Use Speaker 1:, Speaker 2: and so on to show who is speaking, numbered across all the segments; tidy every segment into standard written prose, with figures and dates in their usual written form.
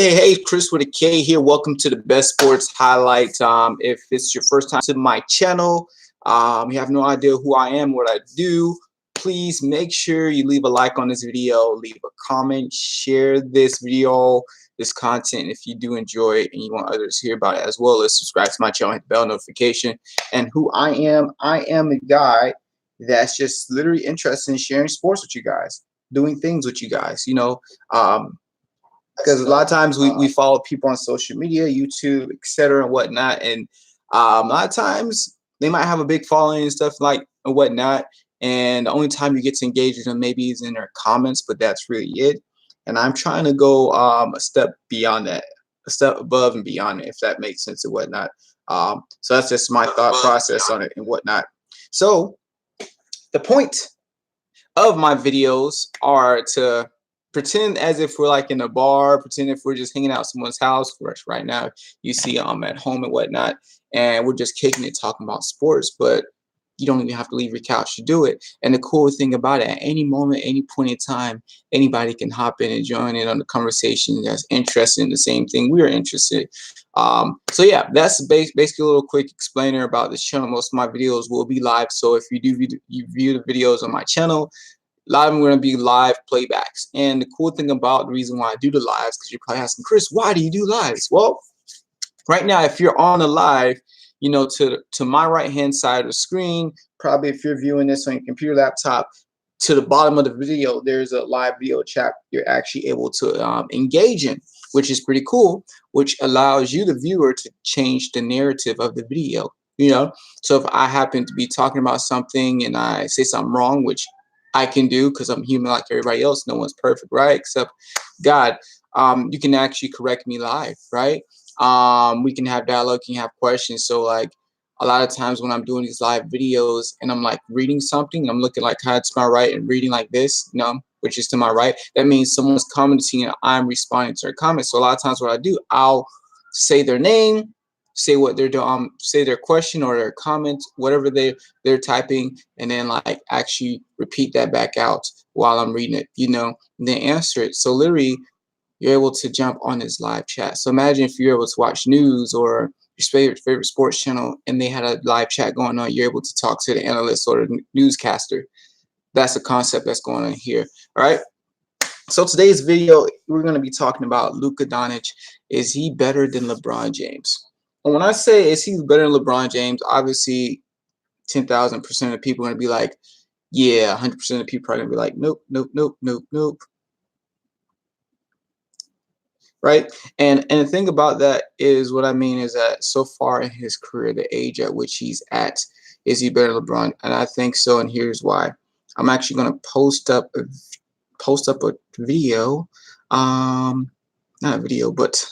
Speaker 1: Hey, Chris with a K here. Welcome to the Best Sports Highlight. If it's your first time to my channel, you have no idea who I am, what I do, please make sure you leave a like on this video, leave a comment, share this video, this content if you do enjoy it and you want others to hear about it, as well as subscribe to my channel, hit the bell notification. And who I am a guy that's just literally interested in sharing sports with you guys, doing things with you guys, because a lot of times we follow people on social media, YouTube, etc. and whatnot, and a lot of times they might have a big following and stuff like and whatnot, and the only time you get to engage with them maybe is in their comments, but that's really it. And I'm trying to go a step beyond that, a step above and beyond it, if that makes sense and whatnot. So that's just my thought process on it and whatnot. So the point of my videos are to pretend as if we're like in a bar, pretend if we're just hanging out at someone's house. Which right now you see I'm at home and whatnot, and we're just kicking it, talking about sports, but you don't even have to leave your couch to do it. And the cool thing about it, at any moment, any point in time, anybody can hop in and join in on the conversation that's interested in the same thing we're interested. So yeah, that's basically a little quick explainer about this channel. Most of my videos will be live, so if you do view the videos on my channel, a lot of them are going to be live playbacks. And the cool thing about the reason why I do the lives, because you're probably asking, Chris, why do you do lives? Well, right now, if you're on a live, to my right hand side of the screen, probably if you're viewing this on your computer, laptop, to the bottom of the video, there's a live video chat you're actually able to engage in, which is pretty cool, which allows you, the viewer, to change the narrative of the video. So if I happen to be talking about something and I say something wrong, which I can do because I'm human like everybody else. No one's perfect, right? Except God. You can actually correct me live, right? We can have dialogue, you can have questions. So like a lot of times when I'm doing these live videos and I'm like reading something, I'm looking like kind of to my right and reading like this, which is to my right. That means someone's commenting and I'm responding to their comments. So a lot of times what I do, I'll say their name, say what they're doing, say their question or their comment, whatever they're typing, and then like actually repeat that back out while I'm reading it, and then answer it. So literally you're able to jump on this live chat. So imagine if you're able to watch news or your favorite sports channel and they had a live chat going on, you're able to talk to the analyst or the newscaster. That's the concept that's going on here. All right. So today's video, we're going to be talking about Luka Doncic. Is he better than LeBron James? And when I say is he better than LeBron James, obviously 10,000% of people are going to be like, yeah, 100% of people are going to be like, nope, nope, nope, nope, nope. Right? And the thing about that is, what I mean is that so far in his career, the age at which he's at, is he better than LeBron? And I think so, and here's why. I'm actually going to post up a video, not a video, but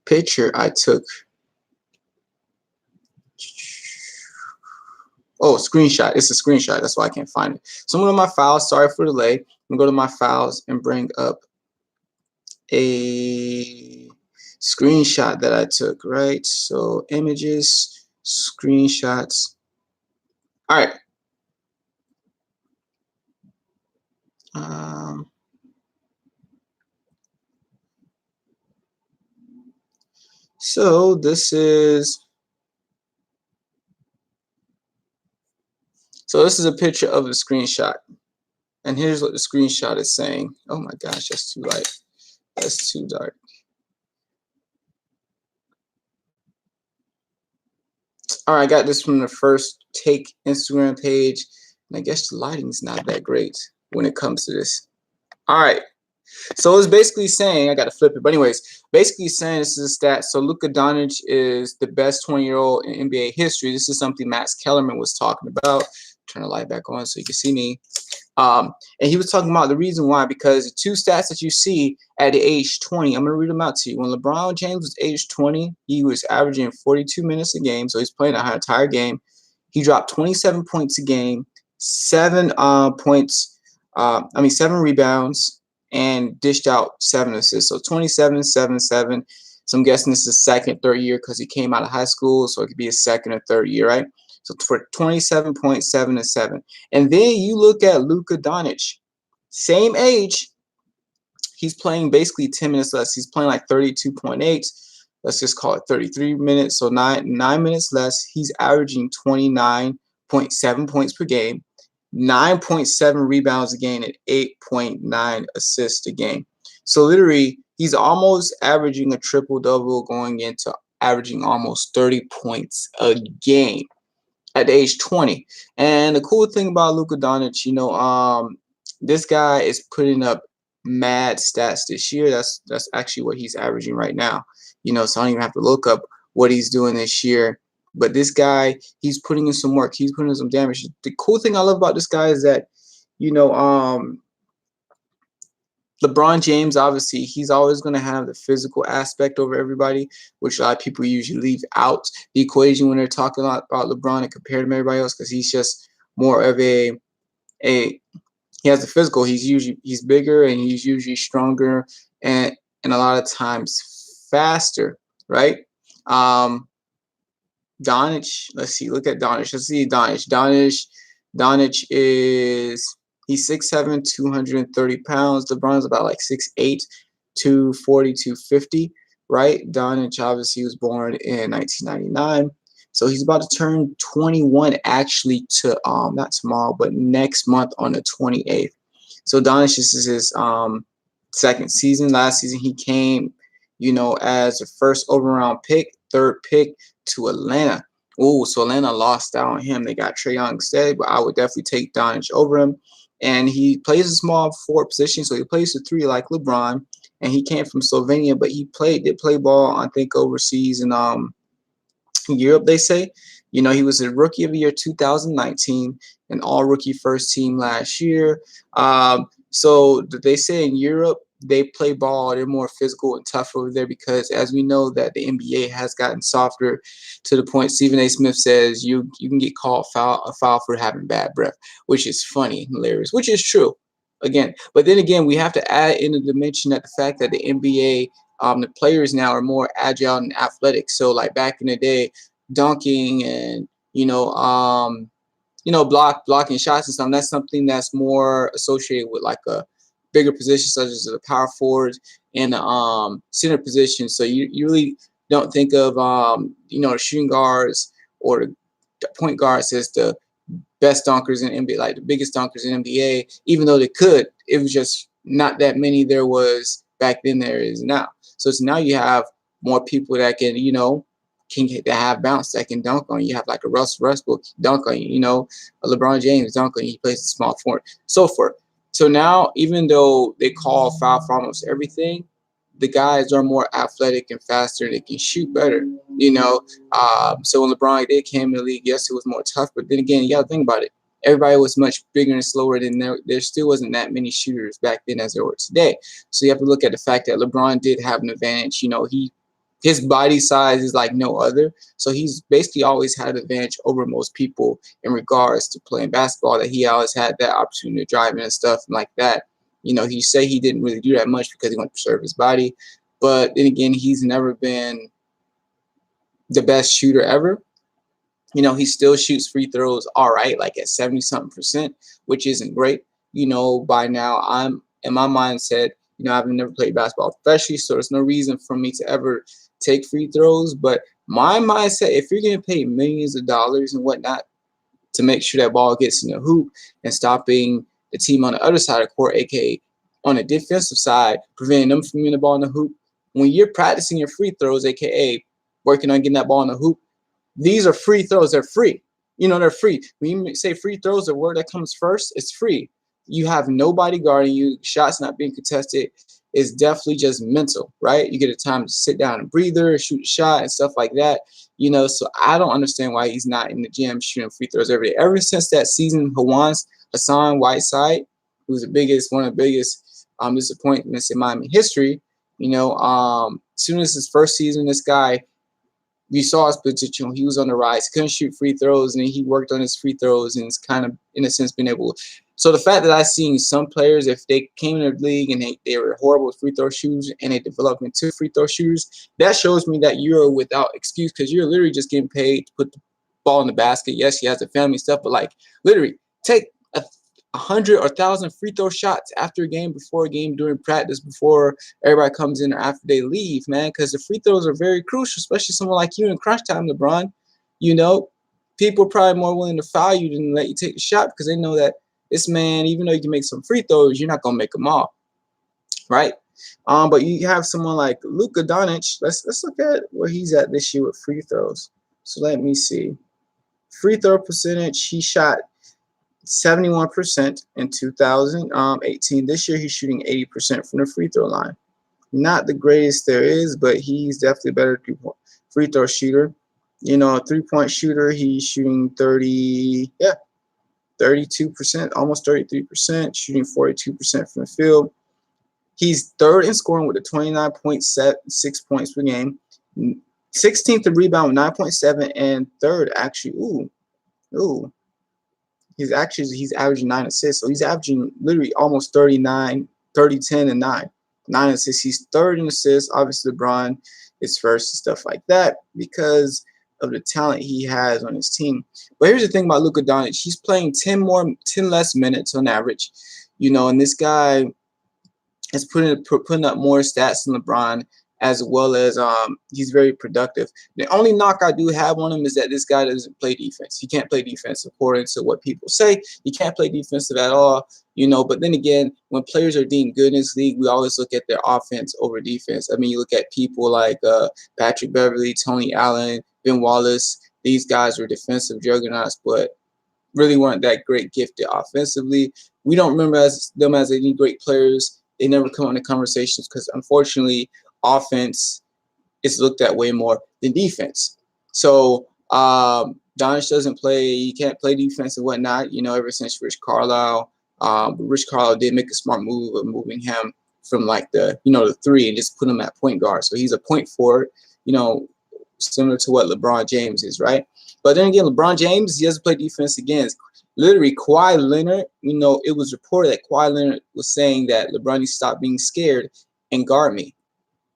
Speaker 1: picture I took. Oh, screenshot. It's a screenshot. That's why I can't find it. So I'm going to my files. Sorry for the delay. I'm going to go to my files and bring up a screenshot that I took, right? So images, screenshots. All right. So this is a picture of the screenshot, and here's what the screenshot is saying. Oh my gosh, that's too light. That's too dark. All right, I got this from the First Take Instagram page, and I guess the lighting's not that great when it comes to this. All right. So it's basically saying, I got to flip it, but anyways, basically saying this is a stat. So Luka Doncic is the best 20-year-old in NBA history. This is something Max Kellerman was talking about. Turn the light back on so you can see me. And he was talking about the reason why, because the two stats that you see at the age 20, I'm going to read them out to you. When LeBron James was age 20, he was averaging 42 minutes a game, so he's playing an entire game. He dropped 27 points a game, 7 rebounds, and dished out 7 assists. So 27, 7, 7. So I'm guessing this is second, third year because he came out of high school, so it could be his second or third year, right? So for 27.7 and 7. And then you look at Luka Doncic, same age, He's playing basically 10 minutes less. He's playing like 32.8. Let's just call it 33 minutes. So nine minutes less. He's averaging 29.7 points per game, 9.7 rebounds a game, and 8.9 assists a game. So literally, he's almost averaging a triple double, going into averaging almost 30 points a game at age 20. And the cool thing about Luka Doncic, this guy is putting up mad stats this year. That's actually what he's averaging right now. So I don't even have to look up what he's doing this year. But this guy, he's putting in some work. He's putting in some damage. The cool thing I love about this guy is that, you know, LeBron James, obviously, he's always going to have the physical aspect over everybody, which a lot of people usually leave out the equation when they're talking about LeBron and compare him to everybody else, because he's just more of a he has the physical. He's bigger, and he's usually stronger, and a lot of times faster, right? Doncic, let's see, look at Doncic. Let's see Doncic. Doncic is he's 6'7", 230 pounds. LeBron's about like 6'8", 240, 250, right? Doncic obviously was born in 1999. So he's about to turn 21 actually to not tomorrow, but next month on the 28th. So Doncic, this is his second season. Last season he came, as the first overall pick, third pick to Atlanta. Oh, so Atlanta lost out on him. They got Trae Young instead, but I would definitely take Doncic over him. And he plays a small forward position, so he plays the three like LeBron. And he came from Slovenia, but he did play ball, I think, overseas in Europe, they say. He was a rookie of the year 2019, an all-rookie first team last year. So they say in Europe, they play ball. They're more physical and tough over there because, as we know, that the NBA has gotten softer to the point Stephen A. Smith says you can get called a foul for having bad breath, which is funny and hilarious, which is true. But then again, we have to add in the dimension that the fact that the NBA, the players now are more agile and athletic. So like back in the day, dunking and blocking shots and stuff. That's something that's more associated with like a bigger position, such as the power forward and the center position. So you really don't think of the shooting guards or the point guards as the best dunkers in NBA, like the biggest dunkers in NBA, even though they could. It was just not that many there was back then there is now. So now you have more people that can, that have bounce that can dunk on you. You have like a Russell Westbrook dunk on you, a LeBron James dunk on you. He plays a small forward, so forth. So now, even though they call foul for almost everything, the guys are more athletic and faster. They can shoot better, So when LeBron did came in the league, yes, it was more tough. But then again, you got to think about it. Everybody was much bigger and slower than there still wasn't that many shooters back then as there were today. So you have to look at the fact that LeBron did have an advantage. His body size is like no other. So he's basically always had an advantage over most people in regards to playing basketball, that he always had that opportunity to drive in and stuff and like that. He say he didn't really do that much because he wanted to preserve his body. But then again, he's never been the best shooter ever. He still shoots free throws all right, like at 70-something%, which isn't great. By now I'm in my mindset, I've never played basketball professionally, so there's no reason for me to ever take free throws. But my mindset, if you're getting paid millions of dollars and whatnot to make sure that ball gets in the hoop and stopping the team on the other side of the court, aka on the defensive side, preventing them from getting the ball in the hoop, when you're practicing your free throws, aka working on getting that ball in the hoop, these are free throws. They're free. They're free. When you say free throws, the word that comes first, it's free. You have nobody guarding you. Shots not being contested. It's definitely just mental, right? You get a time to sit down and breather, shoot a shot and stuff like that. So I don't understand why he's not in the gym shooting free throws every day. Ever since that season, Hassan Whiteside, who's one of the biggest disappointments in Miami history, as soon as his first season, this guy, we saw his potential. He was on the rise. He couldn't shoot free throws, and then he worked on his free throws, and it's kind of, in a sense, been able. So the fact that I've seen some players, if they came in the league and they were horrible free throw shooters and they developed into free throw shooters, that shows me that you're without excuse, because you're literally just getting paid to put the ball in the basket. Yes, he has the family stuff, but like literally take 100 or 1,000 free throw shots after a game, before a game, during practice, before everybody comes in or after they leave, man, because the free throws are very crucial, especially someone like you in crunch time, LeBron. You know, people are probably more willing to foul you than let you take the shot because they know that this man, even though you can make some free throws, you're not gonna make them all, right? But you have someone like Luka Doncic. Let's look at where he's at this year with free throws. So let me see. Free throw percentage, he shot 71% in 2018. This year, he's shooting 80% from the free throw line. Not the greatest there is, but he's definitely a better free throw shooter. You know, a 3-point shooter, he's shooting 32%, almost 33%, shooting 42% from the field. He's third in scoring with a 29.6 points per game, 16th in rebound with 9.7, and third actually. Ooh, he's averaging 9 assists. So he's averaging literally almost 39, 30, 10, and 9. 9 assists. He's third in assists. Obviously, LeBron is first and stuff like that because of the talent he has on his team. But here's the thing about Luka Doncic. He's playing 10 less minutes on average. You know, and this guy is putting up more stats than LeBron, as well as he's very productive. The only knock I do have on him is that this guy doesn't play defense. He can't play defense according to what people say. He can't play defensive at all, you know. But then again, when players are deemed good in this league, we always look at their offense over defense. I mean, you look at people like Patrick Beverly, Tony Allen, Ben Wallace. These guys were defensive juggernauts, but really weren't that great gifted offensively. We don't remember them as any great players. They never come into conversations because, unfortunately, offense is looked at way more than defense. So Doncic doesn't play. He can't play defense and whatnot. You know, ever since Rich Carlisle. But Rich Carlisle did make a smart move of moving him from like the three and just put him at point guard. So he's a point forward. You know, similar to what LeBron James is, right? But then again, LeBron James, he doesn't play defense against. Literally, Kawhi Leonard, you know, it was reported that Kawhi Leonard was saying that LeBron needs to stop being scared and guard me.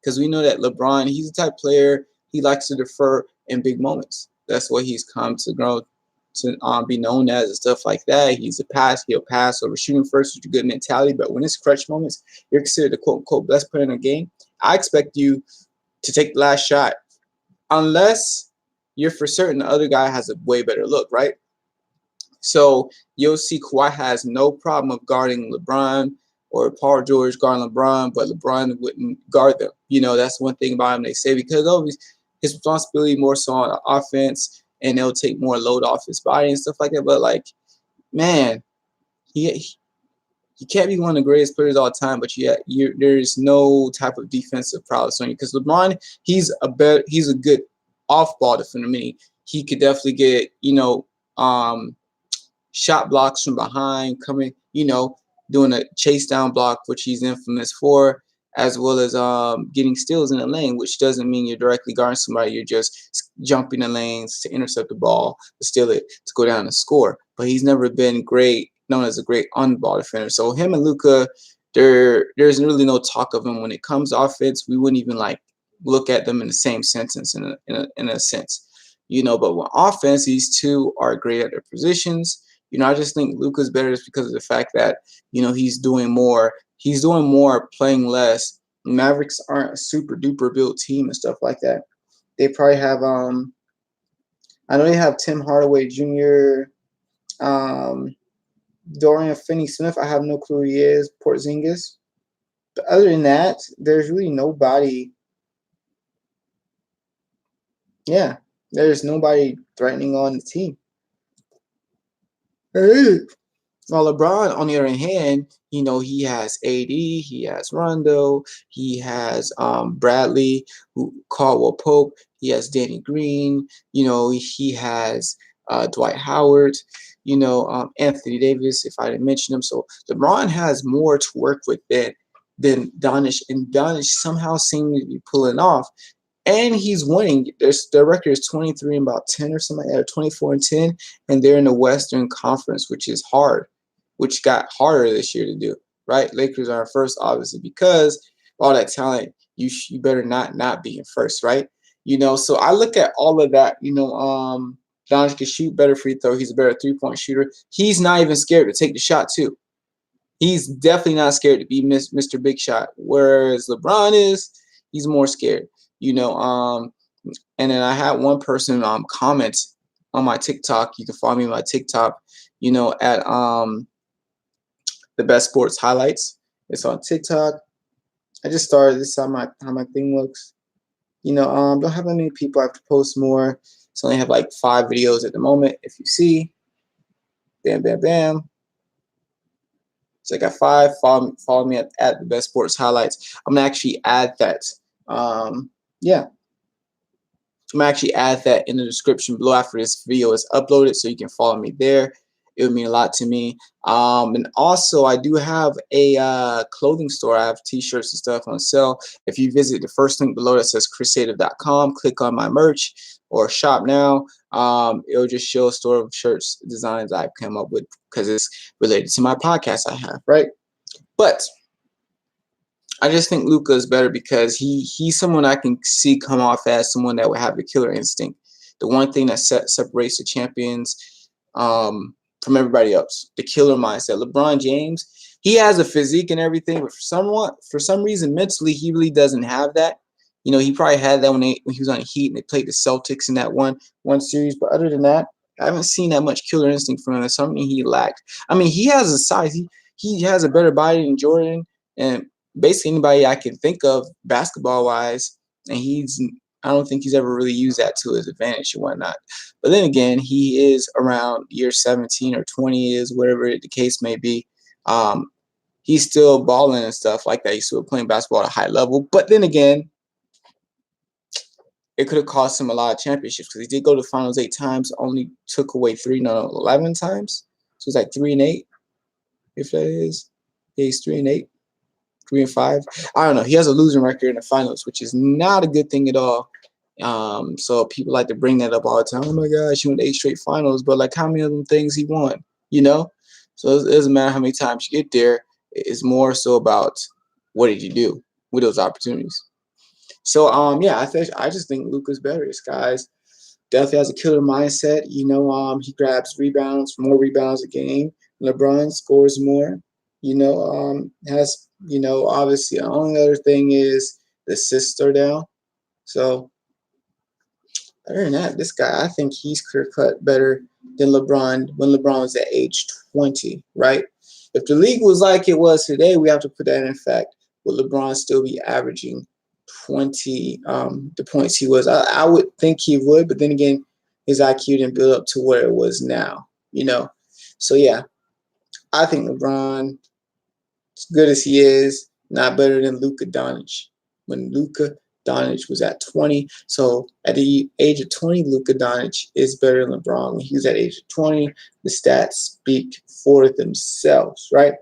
Speaker 1: Because we know that LeBron, he's the type of player, he likes to defer in big moments. That's what he's come to grow to be known as and stuff like that. He'll pass over shooting first with a good mentality. But when it's crutch moments, you're considered the quote-unquote best player in the game. I expect you to take the last shot unless you're for certain the other guy has a way better look, right? So you'll see Kawhi has no problem of guarding LeBron or Paul George guarding LeBron, but LeBron wouldn't guard them. You know, that's one thing about him, they say, because always his responsibility more so on offense, and they'll take more load off his body and stuff like that. But, like, man, he can't be one of the greatest players of all time, but there's no type of defensive prowess on you because LeBron, he's a good off-ball defender. Meaning he could definitely get shot blocks from behind, coming, doing a chase down block, which he's infamous for, as well as getting steals in the lane, which doesn't mean you're directly guarding somebody. You're just jumping the lanes to intercept the ball, to steal it, to go down and score. But he's never been known as a great on-ball defender. So him and Luka, there's really no talk of him when it comes to offense. We wouldn't even look at them in the same sentence in a sense, But with offense, these two are great at their positions. I just think Luka's better just because of the fact that, he's doing more. He's doing more, playing less. Mavericks aren't a super duper built team and stuff like that. They probably have, I know they have Tim Hardaway Jr., Dorian Finney-Smith. I have no clue who he is. Porzingis. But other than that, there's really nobody. Yeah, there's nobody threatening on the team. Well, LeBron, on the other hand, he has AD, he has Rondo, he has Bradley, Caldwell Pope, he has Danny Green, he has Dwight Howard, Anthony Davis, if I didn't mention him. So LeBron has more to work with than Doncic, and Doncic somehow seems to be pulling off. And he's winning. Their record is 23-10 or something like that, or 24-10, and they're in the Western Conference, which is hard, which got harder this year to do, right? Lakers are in first, obviously, because all that talent, you better not be in first, right? So I look at all of that, Doncic can shoot better free throw. He's a better three-point shooter. He's not even scared to take the shot too. He's definitely not scared to be Mr. Big Shot. Whereas LeBron is, he's more scared. You know, and then I had one person comment on my TikTok. You can follow me on my TikTok, you know, at the best sports highlights. It's on TikTok. I just started. This is how my thing looks. You know, don't have that many people. I have to post more. So I only have like 5 videos at the moment. If you see, bam, bam, bam. So I got 5. Follow me at the best sports highlights. I'm gonna actually add that. Yeah, I'm gonna actually add that in the description below after this video is uploaded, so you can follow me there. It would mean a lot to me. And also, I do have a clothing store. I have t-shirts and stuff on sale. If you visit the first link below that says chrissative.com, click on my merch or shop now. It'll just show a store of shirts designs I've come up with because it's related to my podcast I have, right? But I just think Luka is better because he's someone I can see come off as someone that would have the killer instinct. The one thing that separates the champions from everybody else, the killer mindset. LeBron James, he has a physique and everything, but for some reason mentally he really doesn't have that. You know, he probably had that when he was on the Heat and they played the Celtics in that one series. But other than that, I haven't seen that much killer instinct from him. That's something he lacked. I mean, he has a size. He has a better body than Jordan and basically anybody I can think of basketball wise, and I don't think he's ever really used that to his advantage and whatnot. But then again, he is around year 17 or 20 is whatever the case may be. He's still balling and stuff like that. He's still playing basketball at a high level. But then again, it could have cost him a lot of championships because he did go to the finals 8 times, only took away 11 times. So it's like 3 and 8, if that is. Yeah, he's 3 and 8. 3 and 5. I don't know. He has a losing record in the finals, which is not a good thing at all. So people like to bring that up all the time. Oh my gosh, he went 8 straight finals, but like how many of them things he won? You know? So it doesn't matter how many times you get there. It's more so about what did you do with those opportunities. So yeah, I just think Luka's better. This guy's definitely has a killer mindset. You know, he grabs rebounds, more rebounds a game. LeBron scores more. You know, has, you know, obviously the only other thing is the assists are down. So other than that, this guy, I think he's clear cut better than LeBron when LeBron was at age 20, right? If the league was like it was today, we have to put that in fact. Would LeBron still be averaging 20 the points he was? I would think he would, but then again, his IQ didn't build up to where it was now, you know. So yeah, I think LeBron, as good as he is, not better than Luka Doncic. When Luka Doncic was at 20, so at the age of 20, Luka Doncic is better than LeBron. When he was at the age of 20, the stats speak for themselves, right?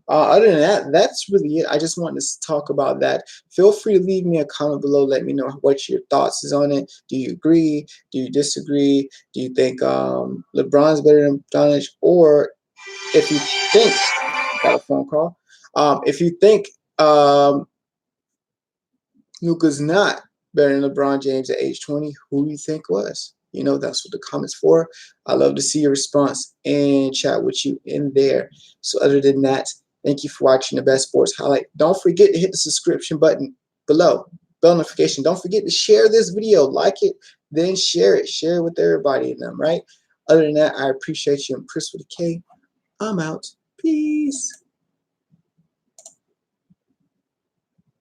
Speaker 1: Other than that, that's really it. I just wanted to talk about that. Feel free to leave me a comment below. Let me know what your thoughts is on it. Do you agree? Do you disagree? Do you think LeBron's better than Doncic? Or if you think, got a phone call. If you think Luka's not better than LeBron James at age 20, who do you think was? You know, that's what the comments for. I love to see your response and chat with you in there. So other than that, thank you for watching the Best Sports Highlight. Don't forget to hit the subscription button below. Bell notification. Don't forget to share this video. Like it, then share it. Share it with everybody in them, right? Other than that, I appreciate you. I'm Chris with a K. I'm out. Peace.